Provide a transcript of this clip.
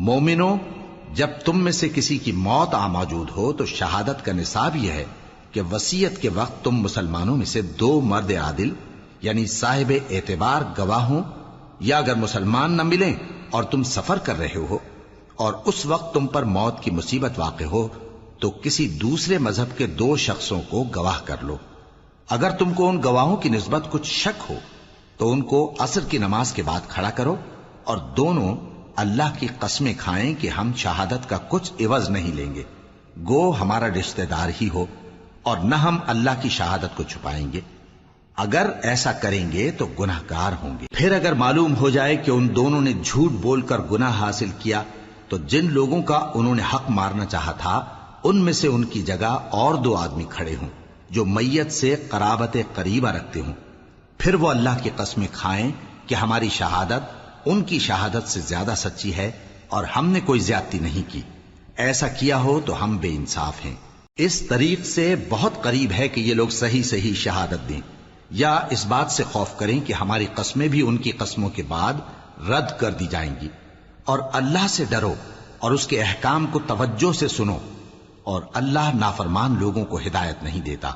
مومنو، جب تم میں سے کسی کی موت موجود ہو تو شہادت کا نصاب یہ ہے کہ وصیت کے وقت تم مسلمانوں میں سے 2 مرد عادل یعنی صاحب اعتبار گواہ ہوں، یا اگر مسلمان نہ ملیں اور تم سفر کر رہے ہو اور اس وقت تم پر موت کی مصیبت واقع ہو تو کسی دوسرے مذہب کے 2 شخصوں کو گواہ کر لو۔ اگر تم کو ان گواہوں کی نسبت کچھ شک ہو تو ان کو عصر کی نماز کے بعد کھڑا کرو اور دونوں اللہ کی قسمیں کھائیں کہ ہم شہادت کا کچھ عوض نہیں لیں گے، گو ہمارا رشتہ دار ہی ہو، اور نہ ہم اللہ کی شہادت کو چھپائیں گے۔ اگر ایسا کریں گے تو گناہ گار ہوں گے۔ پھر اگر معلوم ہو جائے کہ ان دونوں نے جھوٹ بول کر گناہ حاصل کیا تو جن لوگوں کا انہوں نے حق مارنا چاہا تھا ان میں سے ان کی جگہ اور 2 آدمی کھڑے ہوں جو میت سے قرابت قریبہ رکھتے ہوں، پھر وہ اللہ کی قسمیں کھائیں کہ ہماری شہادت ان کی شہادت سے زیادہ سچی ہے اور ہم نے کوئی زیادتی نہیں کی۔ ایسا کیا ہو تو ہم بے انصاف ہیں۔ اس طریق سے بہت قریب ہے کہ یہ لوگ صحیح صحیح شہادت دیں، یا اس بات سے خوف کریں کہ ہماری قسمیں بھی ان کی قسموں کے بعد رد کر دی جائیں گی۔ اور اللہ سے ڈرو اور اس کے احکام کو توجہ سے سنو، اور اللہ نافرمان لوگوں کو ہدایت نہیں دیتا۔